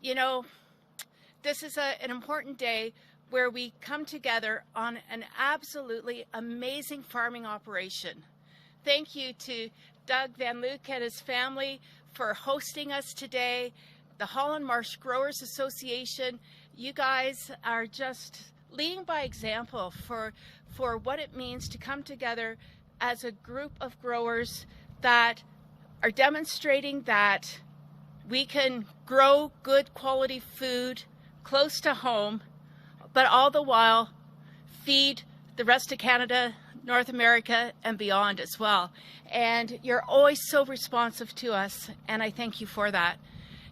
You know, this is an important day where we come together on an absolutely amazing farming operation. Thank you to Doug Van Luke and his family for hosting us today. The Holland Marsh Growers Association, you guys are just leading by example for what it means to come together as a group of growers that are demonstrating that we can grow good quality food close to home, but all the while feed the rest of Canada, North America, and beyond as well. And you're always so responsive to us, and I thank you for that.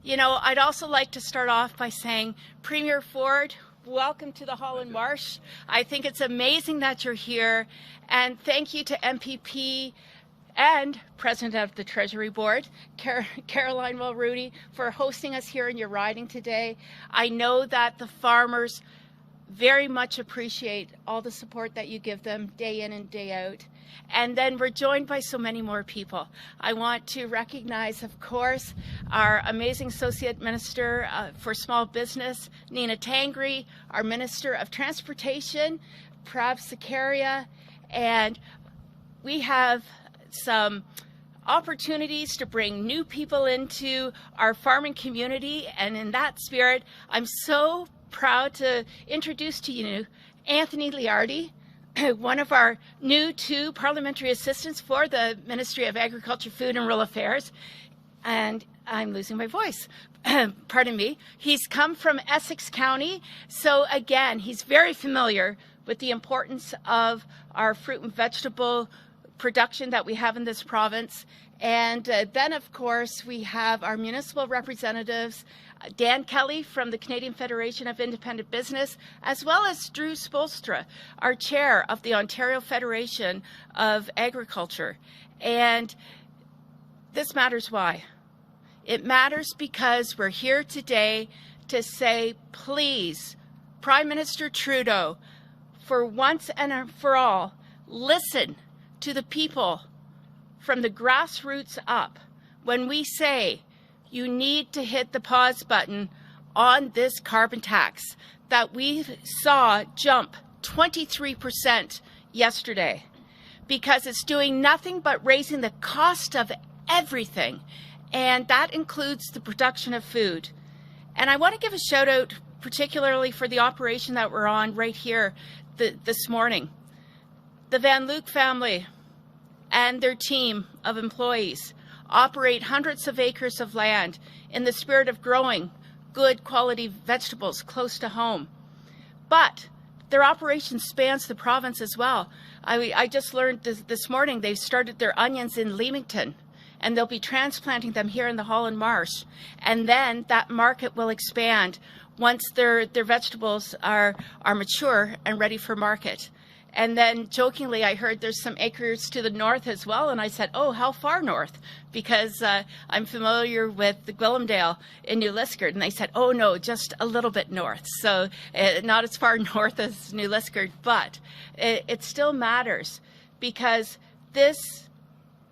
You know, I'd also like to start off by saying, Premier Ford, welcome to the Holland Marsh. I think it's amazing that you're here, and thank you to MPP and President of the Treasury Board, Caroline Mulrooney, for hosting us here in your riding today. I know that the farmers very much appreciate all the support that you give them day in and day out. And then we're joined by so many more people. I want to recognize, of course, our amazing Associate Minister for Small Business, Nina Tangri, our Minister of Transportation, Prab Sakaria, and we have some opportunities to bring new people into our farming community, and in that spirit, I'm so proud to introduce to you Anthony Liardi, one of our new 2 parliamentary assistants for the Ministry of Agriculture, Food and Rural Affairs, and I'm losing my voice. Pardon me. He's come from Essex County, so again, he's very familiar with the importance of our fruit and vegetable production that we have in this province. And then, of course, we have our municipal representatives, Dan Kelly from the Canadian Federation of Independent Business, as well as Drew Spoelstra, our chair of the Ontario Federation of Agriculture. And this matters why? It matters because we're here today to say, please, Prime Minister Trudeau, for once and for all, listen to the people from the grassroots up when we say you need to hit the pause button on this carbon tax that we saw jump 23% yesterday, because it's doing nothing but raising the cost of everything, and that includes the production of food. And I want to give a shout out particularly for the operation that we're on right here this morning. The Van Luke family and their team of employees operate hundreds of acres of land in the spirit of growing good quality vegetables close to home. But their operation spans the province as well. I just learned this morning they've started their onions in Leamington, and they'll be transplanting them here in the Holland Marsh. And then that market will expand once their vegetables are mature and ready for market. And then jokingly, I heard there's some acres to the north as well. And I said, oh, how far north? Because I'm familiar with the Gwillimbury in New Liskeard. And they said, oh, no, just a little bit north. So not as far north as New Liskeard, but it still matters, because this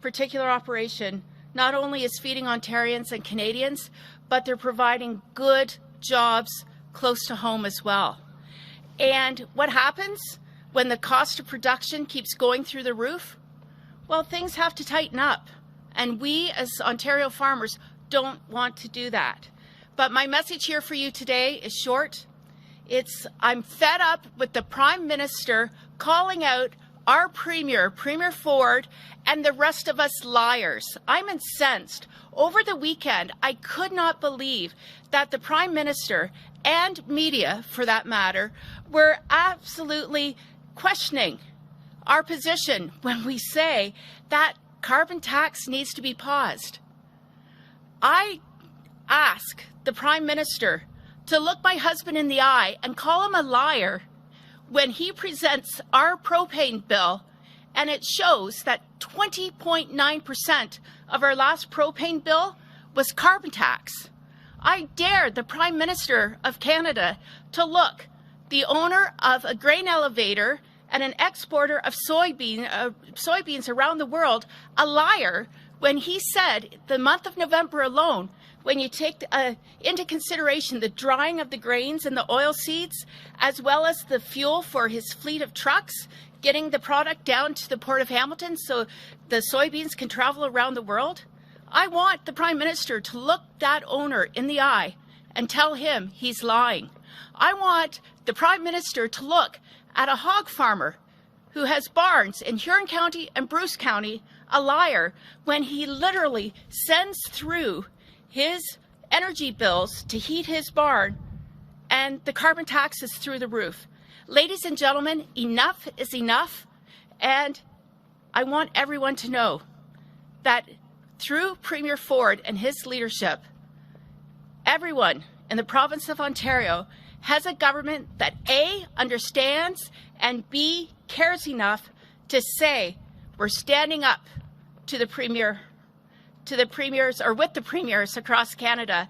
particular operation not only is feeding Ontarians and Canadians, but they're providing good jobs close to home as well. And what happens when the cost of production keeps going through the roof? Well, things have to tighten up, and we as Ontario farmers don't want to do that. But my message here for you today is short. I'm fed up with the Prime Minister calling out our Premier Ford, and the rest of us liars. I'm incensed. Over the weekend, I could not believe that the Prime Minister and media, for that matter, were absolutely questioning our position when we say that carbon tax needs to be paused. I ask the Prime Minister to look my husband in the eye and call him a liar when he presents our propane bill, and it shows that 20.9% of our last propane bill was carbon tax. I dare the Prime Minister of Canada to look the owner of a grain elevator and an exporter of soybeans around the world a liar when he said the month of November alone when you take into consideration the drying of the grains and the oil seeds, as well as the fuel for his fleet of trucks, getting the product down to the Port of Hamilton so the soybeans can travel around the world, I want the Prime Minister to look that owner in the eye and tell him he's lying. I want the Prime Minister to look at a hog farmer who has barns in Huron County and Bruce County, a liar, when he literally sends through his energy bills to heat his barn and the carbon tax is through the roof. Ladies and gentlemen, enough is enough, and I want everyone to know that through Premier Ford and his leadership, everyone in the province of Ontario has a government that A, understands, and B, cares enough to say we're standing up to the Premier, to the premiers, or with the premiers across Canada,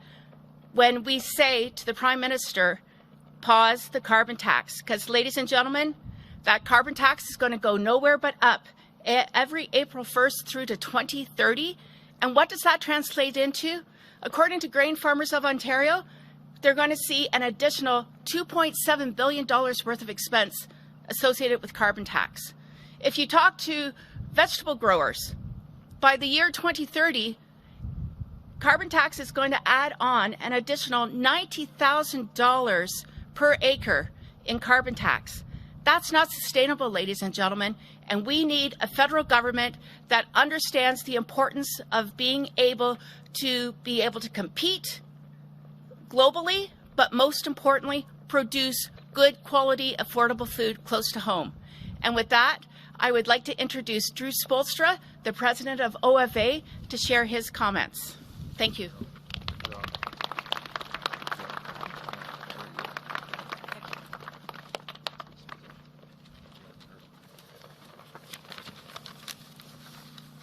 when we say to the Prime Minister, pause the carbon tax. Because, ladies and gentlemen, that carbon tax is going to go nowhere but up every April 1st through to 2030. And what does that translate into? According to Grain Farmers of Ontario, they're going to see an additional $2.7 billion worth of expense associated with carbon tax. If you talk to vegetable growers, by the year 2030, carbon tax is going to add on an additional $90,000 per acre in carbon tax. That's not sustainable, ladies and gentlemen, and we need a federal government that understands the importance of being able to compete globally, but most importantly, produce good quality, affordable food close to home. And with that, I would like to introduce Drew Spoelstra, the president of OFA, to share his comments. Thank you.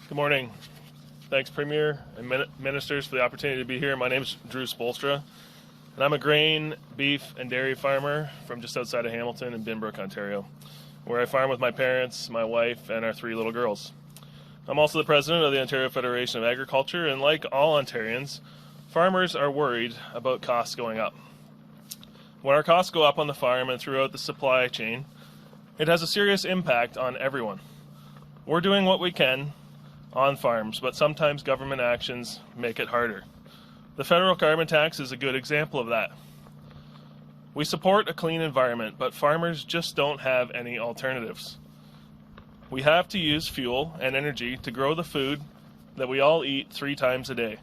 Good morning. Thanks, Premier and Ministers, for the opportunity to be here. My name is Drew Spoelstra, and I'm a grain, beef, and dairy farmer from just outside of Hamilton in Binbrook, Ontario, where I farm with my parents, my wife, and our 3 little girls. I'm also the president of the Ontario Federation of Agriculture, and like all Ontarians, farmers are worried about costs going up. When our costs go up on the farm and throughout the supply chain, it has a serious impact on everyone. We're doing what we can on farms, but sometimes government actions make it harder. The federal carbon tax is a good example of that. We support a clean environment, but farmers just don't have any alternatives. We have to use fuel and energy to grow the food that we all eat 3 times a day.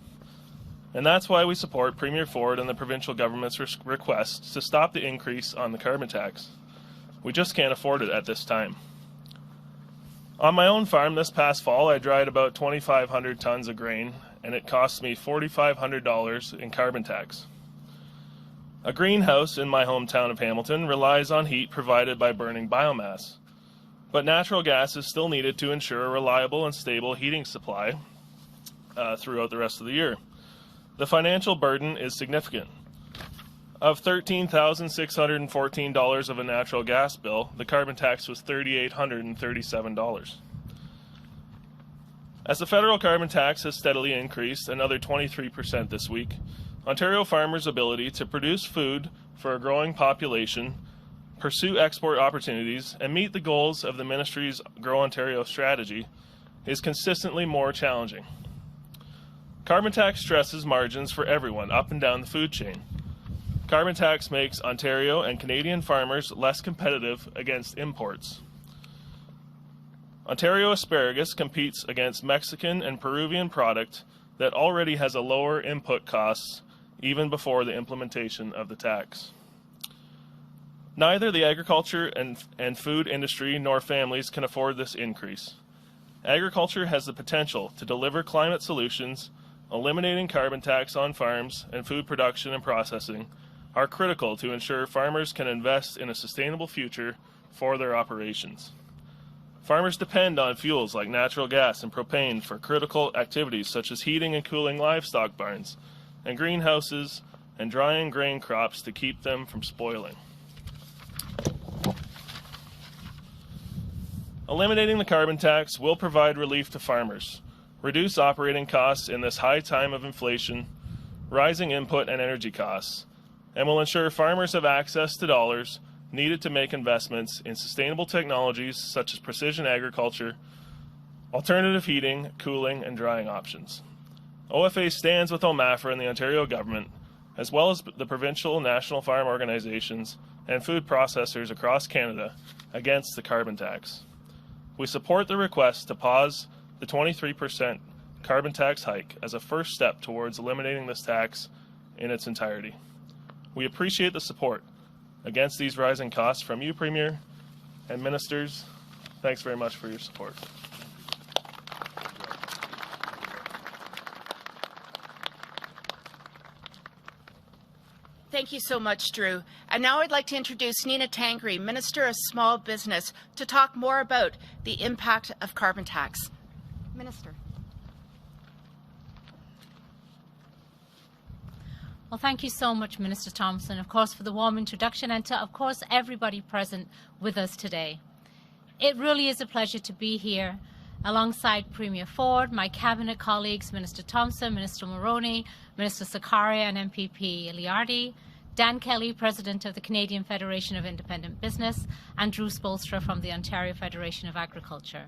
And that's why we support Premier Ford and the provincial government's request to stop the increase on the carbon tax. We just can't afford it at this time. On my own farm this past fall, I dried about 2,500 tons of grain, and it cost me $4,500 in carbon tax. A greenhouse in my hometown of Hamilton relies on heat provided by burning biomass, but natural gas is still needed to ensure a reliable and stable heating supply throughout the rest of the year. The financial burden is significant. Of $13,614 of a natural gas bill, the carbon tax was $3,837. As the federal carbon tax has steadily increased another 23% this week, Ontario farmers' ability to produce food for a growing population, pursue export opportunities, and meet the goals of the ministry's Grow Ontario strategy is consistently more challenging. Carbon tax stresses margins for everyone up and down the food chain. Carbon tax makes Ontario and Canadian farmers less competitive against imports. Ontario asparagus competes against Mexican and Peruvian product that already has a lower input costs even before the implementation of the tax. Neither the agriculture and food industry nor families can afford this increase. Agriculture has the potential to deliver climate solutions. Eliminating carbon tax on farms and food production and processing are critical to ensure farmers can invest in a sustainable future for their operations. Farmers depend on fuels like natural gas and propane for critical activities such as heating and cooling livestock barns and greenhouses and drying grain crops to keep them from spoiling. Eliminating the carbon tax will provide relief to farmers, reduce operating costs in this high time of inflation, rising input and energy costs, and will ensure farmers have access to dollars needed to make investments in sustainable technologies such as precision agriculture, alternative heating, cooling, and drying options. OFA stands with OMAFRA and the Ontario government, as well as the provincial and national farm organizations and food processors across Canada, against the carbon tax. We support the request to pause the 23% carbon tax hike as a first step towards eliminating this tax in its entirety. We appreciate the support against these rising costs from you, Premier, and ministers. Thanks very much for your support. Thank you so much, Drew. And now I'd like to introduce Nina Tangri, Minister of Small Business, to talk more about the impact of carbon tax. Minister. Well, thank you so much, Minister Thompson, of course, for the warm introduction, and to, of course, everybody present with us today. It really is a pleasure to be here alongside Premier Ford, my Cabinet colleagues, Minister Thompson, Minister Mulroney, Minister Sarkaria and MPP Liardi, Dan Kelly, President of the Canadian Federation of Independent Business, and Drew Spoelstra from the Ontario Federation of Agriculture.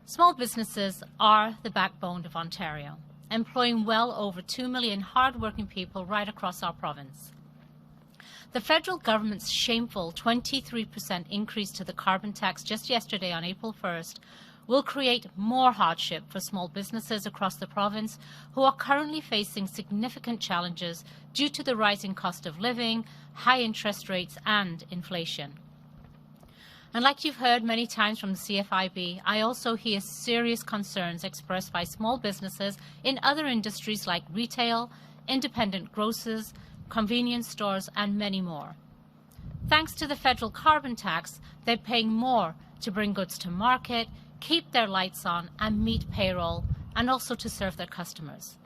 Small businesses are the backbone of Ontario, employing well over 2 million hard-working people right across our province. The federal government's shameful 23% increase to the carbon tax just yesterday on April 1st will create more hardship for small businesses across the province who are currently facing significant challenges due to the rising cost of living, high interest rates and inflation. And like you've heard many times from the CFIB, I also hear serious concerns expressed by small businesses in other industries like retail, independent grocers, convenience stores, and many more. Thanks to the federal carbon tax, they're paying more to bring goods to market, keep their lights on, and meet payroll, and also to serve their customers.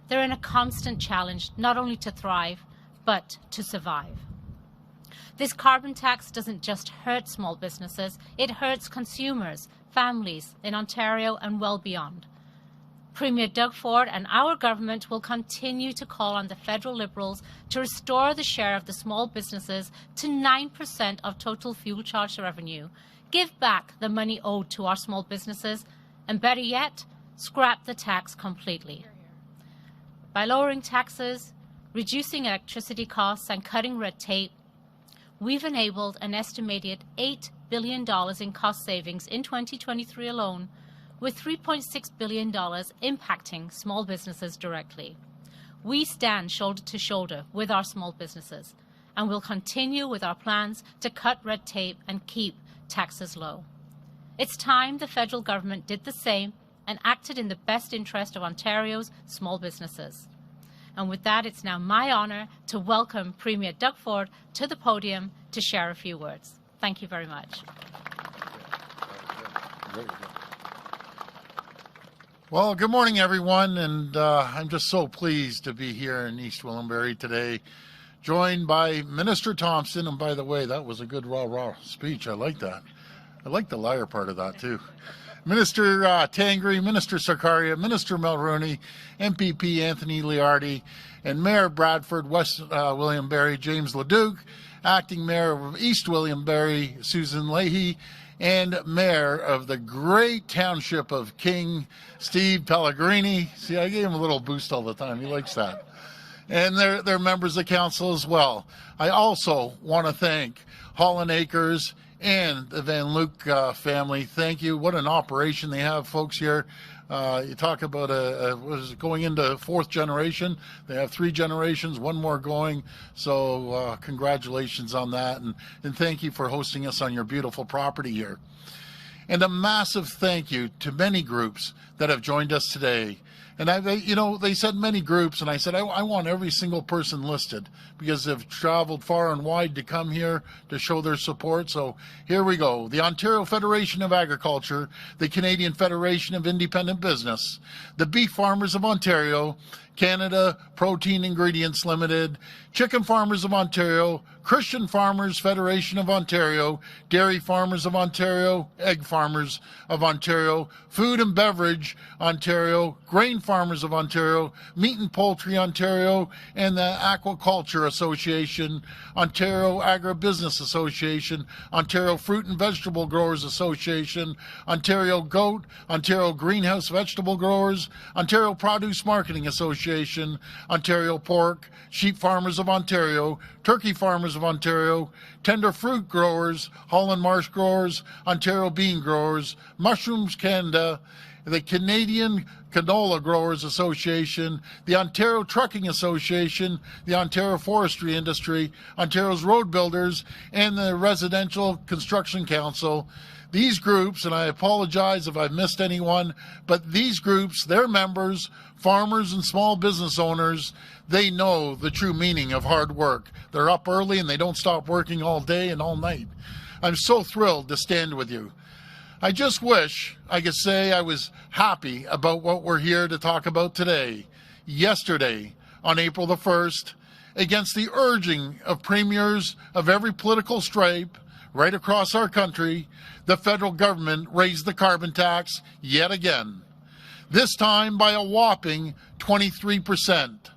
They're in a constant challenge not only to thrive, but to survive. This carbon tax doesn't just hurt small businesses, it hurts consumers, families in Ontario and well beyond. Premier Doug Ford and our government will continue to call on the federal Liberals to restore the share of the small businesses to 9% of total fuel charge revenue, give back the money owed to our small businesses, and better yet, scrap the tax completely. By lowering taxes, reducing electricity costs and cutting red tape, we've enabled an estimated $8 billion in cost savings in 2023 alone, with $3.6 billion impacting small businesses directly. We stand shoulder to shoulder with our small businesses, and will continue with our plans to cut red tape and keep taxes low. It's time the federal government did the same and acted in the best interest of Ontario's small businesses. And with that, it's now my honour to welcome Premier Doug Ford to the podium to share a few words. Thank you very much. Well, good morning, everyone, and I'm just so pleased to be here in East Gwillimbury today, joined by Minister Thompson. And by the way, that was a good rah-rah speech. I like that. I like the liar part of that, too. Minister Tangri, Minister Sarkaria, Minister Mulroney, MPP Anthony Liardi, and Mayor Bradford, West Gwillimbury, James Leduc, Acting Mayor of East Gwillimbury, Susan Leahy, and Mayor of the great township of King, Steve Pellegrini. See, I gave him a little boost all the time. He likes that. And they're members of council as well. I also want to thank Holland Acres and the Van Luke family. Thank you. What an operation they have, folks, here. You talk about going into fourth generation. They have 3 generations, 1 more going. So congratulations on that. And thank you for hosting us on your beautiful property here. And a massive thank you to many groups that have joined us today. And they said many groups, and I said, I want every single person listed because they've traveled far and wide to come here to show their support. So here we go. The Ontario Federation of Agriculture, the Canadian Federation of Independent Business, the Beef Farmers of Ontario, Canada Protein Ingredients Limited, Chicken Farmers of Ontario, Christian Farmers Federation of Ontario, Dairy Farmers of Ontario, Egg Farmers of Ontario, Food and Beverage Ontario, Grain Grain Farmers of Ontario, Meat and Poultry Ontario, and the Aquaculture Association, Ontario Agribusiness Association, Ontario Fruit and Vegetable Growers Association, Ontario Goat, Ontario Greenhouse Vegetable Growers, Ontario Produce Marketing Association, Ontario Pork, Sheep Farmers of Ontario, Turkey Farmers of Ontario, Tender Fruit Growers, Holland Marsh Growers, Ontario Bean Growers, Mushrooms Canada, the Canadian Canola Growers Association, the Ontario Trucking Association, the Ontario Forestry Industry, Ontario's Road Builders, and the Residential Construction Council. These groups, and I apologize if I've missed anyone, but these groups, their members, farmers and small business owners, they know the true meaning of hard work. They're up early and they don't stop working all day and all night. I'm so thrilled to stand with you. I just wish I could say I was happy about what we're here to talk about today. Yesterday, on April the 1st, against the urging of premiers of every political stripe right across our country, the federal government raised the carbon tax yet again, this time by a whopping 23%.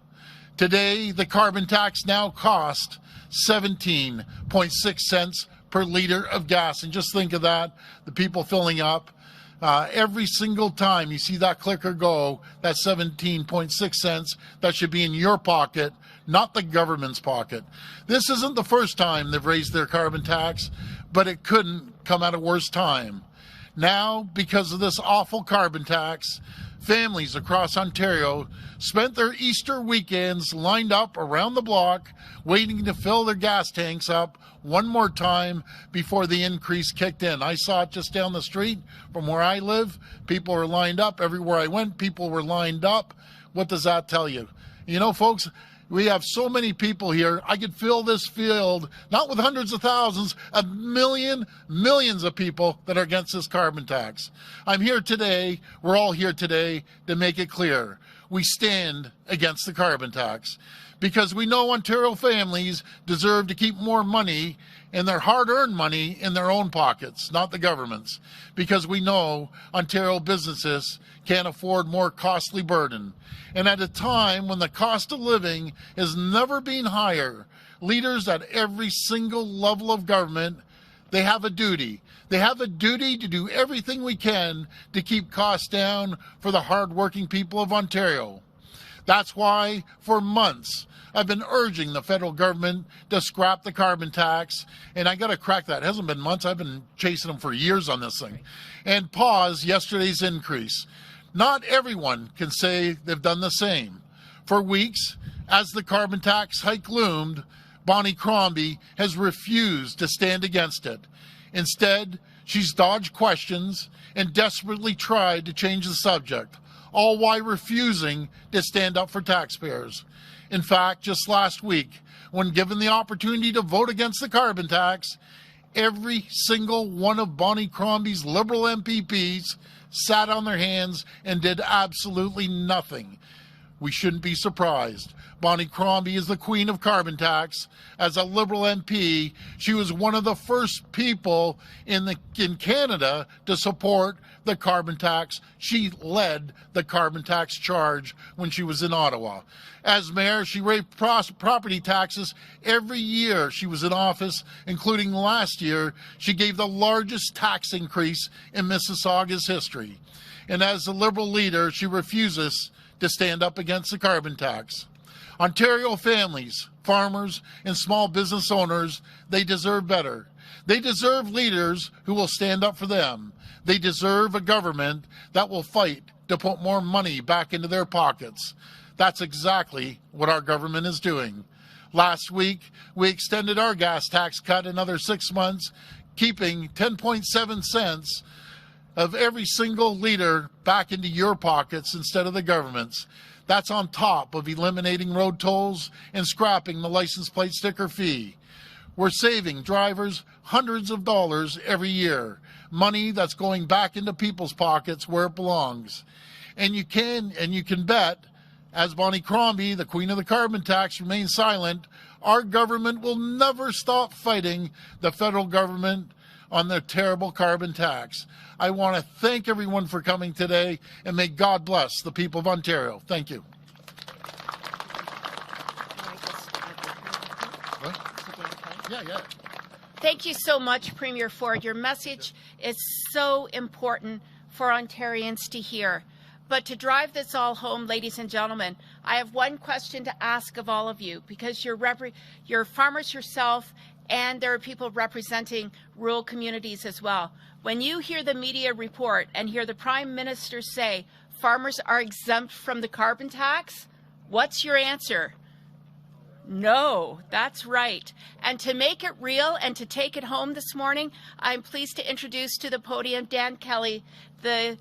Today, the carbon tax now costs 17.6 cents per liter of gas. And just think of that, the people filling up. Every single time you see that clicker go, that 17.6 cents, that should be in your pocket, not the government's pocket. This isn't the first time they've raised their carbon tax, but it couldn't come at a worse time. Now, because of this awful carbon tax, families across Ontario spent their Easter weekends lined up around the block waiting to fill their gas tanks up one more time before the increase kicked in. I saw it just down the street from where I live. People were lined up. Everywhere I went, people were lined up. What does that tell you? You know, folks, we have so many people here. I could fill this field, not with hundreds of thousands, millions of people that are against this carbon tax. I'm here today, we're all here today to make it clear. We stand against the carbon tax because we know Ontario families deserve to keep more money and their hard-earned money in their own pockets, not the government's, because we know Ontario businesses can't afford more costly burden. And at a time when the cost of living has never been higher, leaders at every single level of government, they have a duty. They have a duty to do everything we can to keep costs down for the hard-working people of Ontario. That's why, for months, I've been urging the federal government to scrap the carbon tax, and I got to crack that. It hasn't been months. I've been chasing them for years on this thing. And pause yesterday's increase. Not everyone can say they've done the same. For weeks, as the carbon tax hike loomed, Bonnie Crombie has refused to stand against it. Instead, she's dodged questions and desperately tried to change the subject, all while refusing to stand up for taxpayers. In fact, just last week, when given the opportunity to vote against the carbon tax, every single one of Bonnie Crombie's Liberal MPPs sat on their hands and did absolutely nothing. We shouldn't be surprised. Bonnie Crombie is the queen of carbon tax. As a Liberal MP, she was one of the first people in Canada to support the carbon tax. She led the carbon tax charge when she was in Ottawa. As mayor, she raised property taxes every year she was in office, including last year. She gave the largest tax increase in Mississauga's history. And as a Liberal leader, she refuses to stand up against the carbon tax. Ontario families, farmers, and small business owners, they deserve better. They deserve leaders who will stand up for them. They deserve a government that will fight to put more money back into their pockets. That's exactly what our government is doing. Last week, we extended our gas tax cut another 6 months, keeping 10.7 cents of every single liter back into your pockets instead of the government's. That's on top of eliminating road tolls and scrapping the license plate sticker fee. We're saving drivers hundreds of dollars every year, money that's going back into people's pockets where it belongs. And you can bet, as Bonnie Crombie, the queen of the carbon tax, remains silent, our government will never stop fighting the federal government on the terrible carbon tax. I want to thank everyone for coming today, and may God bless the people of Ontario. Thank you. Yeah. Thank you so much, Premier Ford. Your message is so important for Ontarians to hear. But to drive this all home, ladies and gentlemen, I have one question to ask of all of you, because you're farmers yourself, and there are people representing rural communities as well. When you hear the media report and hear the Prime Minister say farmers are exempt from the carbon tax, what's your answer? No, that's right. And to make it real and to take it home this morning, I'm pleased to introduce to the podium Dan Kelly, the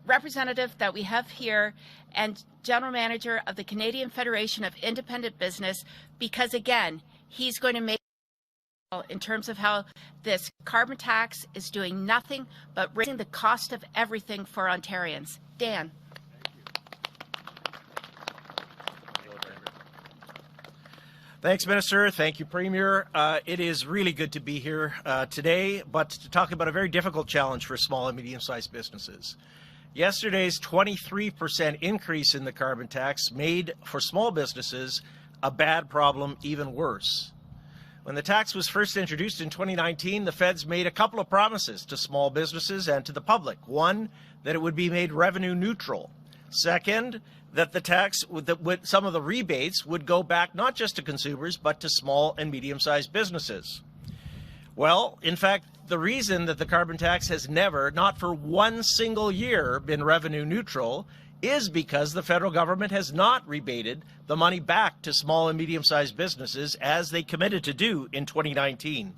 representative that we have here and General Manager of the Canadian Federation of Independent Business, because again, he's going to make in terms of how this carbon tax is doing nothing but raising the cost of everything for Ontarians. Dan. Thanks, Minister. Thank you, Premier. It is really good to be here today, but to talk about a very difficult challenge for small and medium-sized businesses. Yesterday's 23% increase in the carbon tax made for small businesses a bad problem even worse. When the tax was first introduced in 2019, the feds made a couple of promises to small businesses and to the public. One, that it would be made revenue neutral. Second, that the tax, some of the rebates would go back not just to consumers, but to small and medium-sized businesses. Well, in fact, the reason that the carbon tax has never, not for one single year, been revenue neutral is because the federal government has not rebated the money back to small and medium-sized businesses as they committed to do in 2019.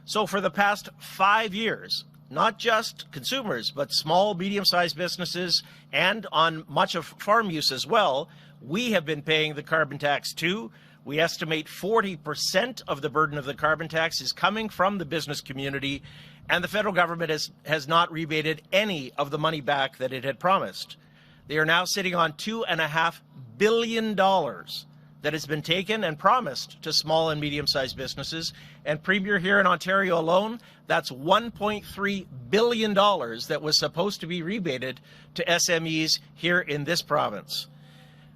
So for the past 5 years, not just consumers, but small, medium-sized businesses and on much of farm use as well, we have been paying the carbon tax too. We estimate 40% of the burden of the carbon tax is coming from the business community, and the federal government has not rebated any of the money back that it had promised. They are now sitting on $2.5 billion that has been taken and promised to small and medium-sized businesses. And Premier, here in Ontario alone, that's $1.3 billion that was supposed to be rebated to SMEs here in this province.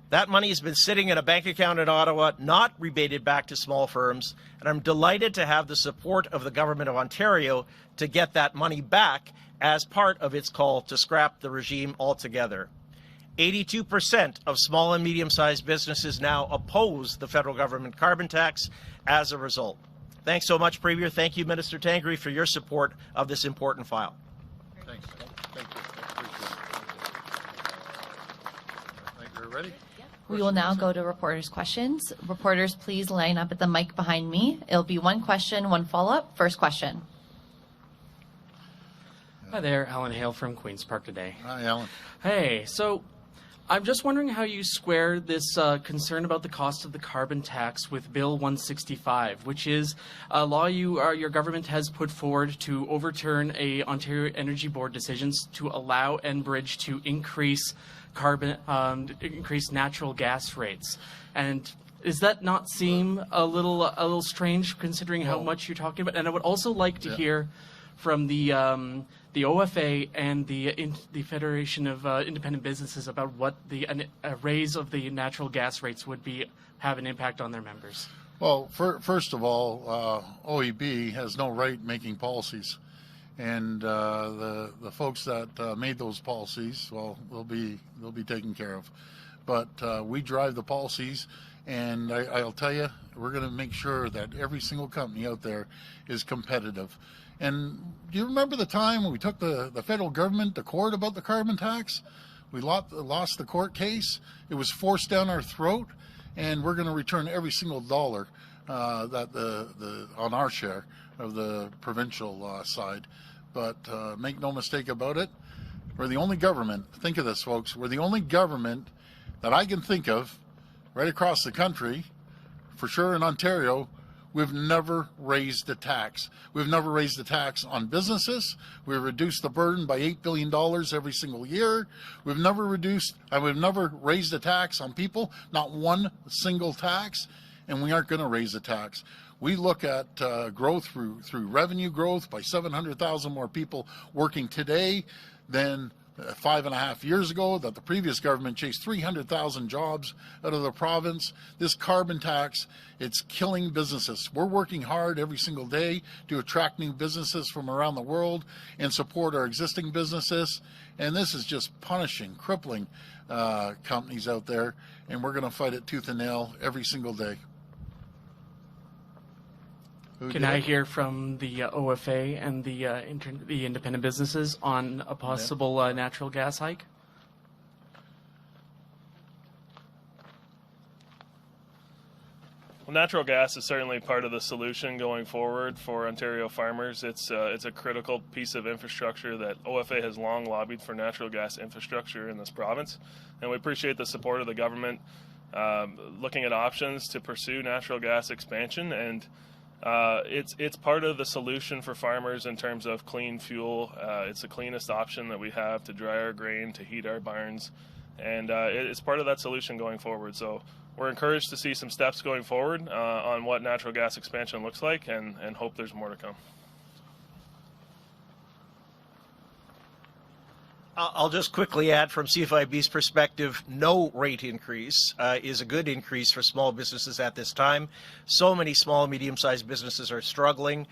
That money has been sitting in a bank account in Ottawa, not rebated back to small firms, and I'm delighted to have the support of the Government of Ontario to get that money back as part of its call to scrap the regime altogether. 82% of small and medium-sized businesses now oppose the federal government carbon tax as a result. Thanks so much, Premier. Thank you, Minister Tangri, for your support of this important file. Thanks. Thank you. Thank you. Ready? We will now go to reporters' questions. Reporters, please line up at the mic behind me. It'll be one question, one follow-up. First question. Hi there, Alan Hale from Queen's Park today. Hi, Alan. Hey, so I'm just wondering how you square this concern about the cost of the carbon tax with Bill 165, which is a law your government has put forward to overturn a Ontario Energy Board decisions to allow Enbridge to increase increase natural gas rates. And does that not seem a little strange considering how much you're talking about? And I would also like to hear from the OFA and the Federation of Independent Businesses about what a raise of the natural gas rates would have an impact on their members. Well, first of all, OEB has no right making policies, and the folks that made those policies, well, they'll be taken care of. But we drive the policies, and I'll tell you, we're going to make sure that every single company out there is competitive. And do you remember the time when we took the federal government to court about the carbon tax? We lost the court case. It was forced down our throat, and we're going to return every single dollar that on our share of the provincial side. But make no mistake about it, we're the only government, think of this, folks, we're the only government that I can think of right across the country, for sure in Ontario. We've never raised the tax. We've never raised the tax on businesses. We've reduced the burden by $8 billion every single year. We've never raised the tax on people, not one single tax. and we aren't going to raise the tax. We look at growth through revenue growth by 700,000 more people working today than 5.5 years ago, that the previous government chased 300,000 jobs out of the province. This carbon tax, it's killing businesses. We're working hard every single day to attract new businesses from around the world and support our existing businesses. And this is just punishing, crippling companies out there. And we're going to fight it tooth and nail every single day. Can I hear from the OFA and the independent businesses on a possible natural gas hike? Well, natural gas is certainly part of the solution going forward for Ontario farmers. It's a critical piece of infrastructure that OFA has long lobbied for natural gas infrastructure in this province, and we appreciate the support of the government looking at options to pursue natural gas expansion. And it's part of the solution for farmers in terms of clean fuel. It's the cleanest option that we have to dry our grain, to heat our barns, and it's part of that solution going forward. So we're encouraged to see some steps going forward on what natural gas expansion looks like, and hope there's more to come. I'll just quickly add from CFIB's perspective, no rate increase is a good increase for small businesses at this time. So many small and medium-sized businesses are struggling,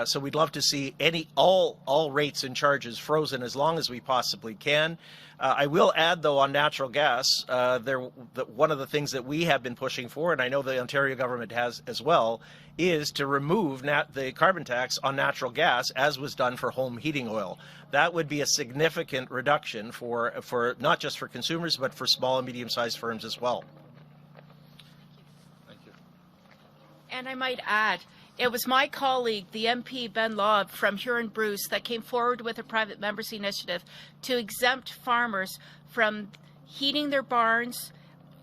so we'd love to see all rates and charges frozen as long as we possibly can. I will add, though, on natural gas, one of the things that we have been pushing for, and I know the Ontario government has as well, is to remove the carbon tax on natural gas, as was done for home heating oil. That would be a significant reduction for not just for consumers, but for small and medium-sized firms as well. Thank you. And I might add, it was my colleague, the MP Ben Lobb from Huron-Bruce, that came forward with a private members initiative to exempt farmers from heating their barns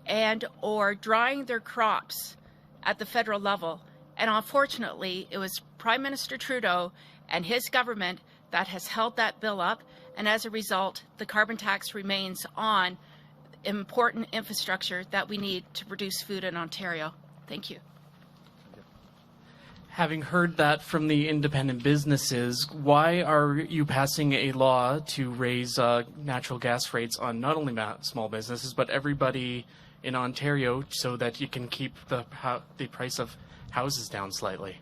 and or drying their crops at the federal level. And unfortunately, it was Prime Minister Trudeau and his government that has held that bill up. And as a result, the carbon tax remains on important infrastructure that we need to produce food in Ontario. Thank you. Having heard that from the independent businesses, why are you passing a law to raise natural gas rates on not only small businesses, but everybody in Ontario, so that you can keep the price of houses down slightly?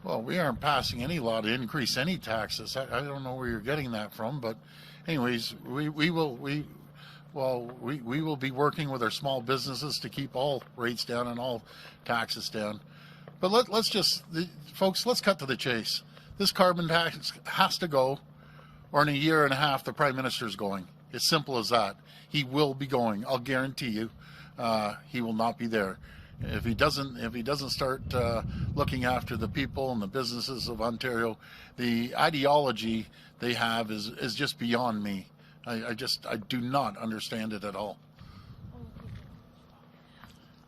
Well, we aren't passing any law to increase any taxes. I don't know where you're getting that from, but anyways, we will be working with our small businesses to keep all rates down and all taxes down. But folks, let's cut to the chase. This carbon tax has to go, or in a year and a half, the Prime Minister's going. It's simple as that. He will be going. I'll guarantee you, he will not be there. If he doesn't start looking after the people and the businesses of Ontario, the ideology they have is just beyond me. I do not understand it at all.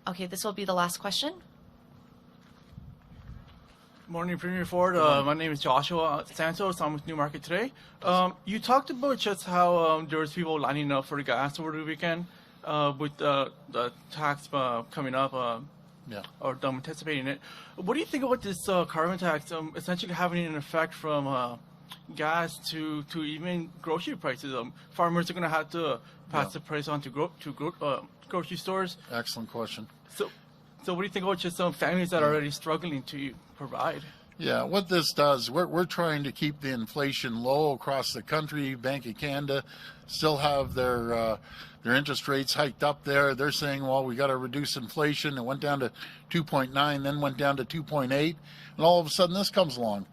Okay, this will be the last question. Morning, Premier Ford. My name is Joshua Santos. I'm with Newmarket today. You talked about just how there was people lining up for the gas over the weekend with the tax coming up, or them anticipating it. What do you think about this carbon tax essentially having an effect from gas to even grocery prices? Farmers are going to have to pass the price on to grocery stores. Excellent question. So what do you think about just some families that are already struggling to provide? Yeah, what this does, we're trying to keep the inflation low across the country. Bank of Canada still have their interest rates hiked up there. They're saying, well, we got to reduce inflation. It went down to 2.9, then went down to 2.8, and all of a sudden this comes along.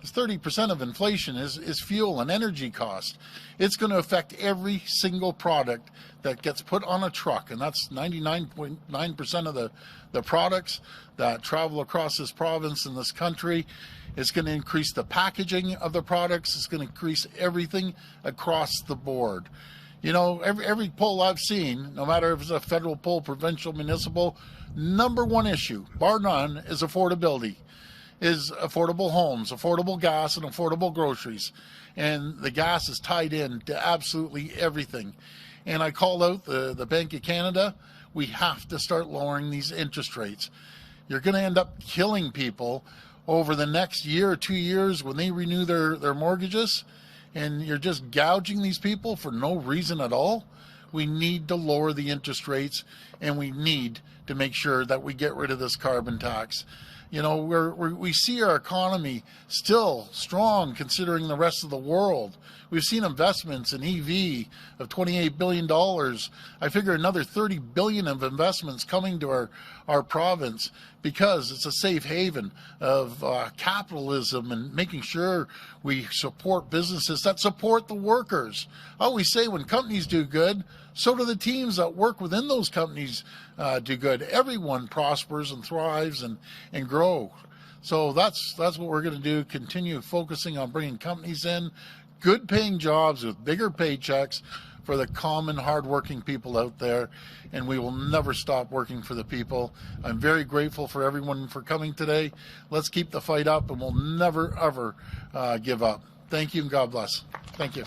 30% of inflation is fuel and energy cost. It's going to affect every single product that gets put on a truck, and that's 99.9% of the products that travel across this province and this country. It's going to increase the packaging of the products. It's going to increase everything across the board. You know, every poll I've seen, no matter if it's a federal poll, provincial, municipal, number one issue, bar none, is affordability. Is affordable homes, affordable gas, and affordable groceries. And the gas is tied in to absolutely everything. And I called out the Bank of Canada. We have to start lowering these interest rates. you're going to end up killing people over the next year or 2 years when they renew their mortgages, and you're just gouging these people for no reason at all. We need to lower the interest rates, and we need to make sure that we get rid of this carbon tax. You know, we see our economy still strong considering the rest of the world. We've seen investments in EV of $28 billion. I figure another $30 billion of investments coming to our province because it's a safe haven of capitalism and making sure we support businesses that support the workers. I always say when companies do good, so do the teams that work within those companies do good. Everyone prospers and thrives and grow. So that's what we're going to do, continue focusing on bringing companies in, good paying jobs with bigger paychecks for the common hardworking people out there, and we will never stop working for the people. I'm very grateful for everyone for coming today. Let's keep the fight up, and we'll never, ever give up. Thank you, and God bless. Thank you.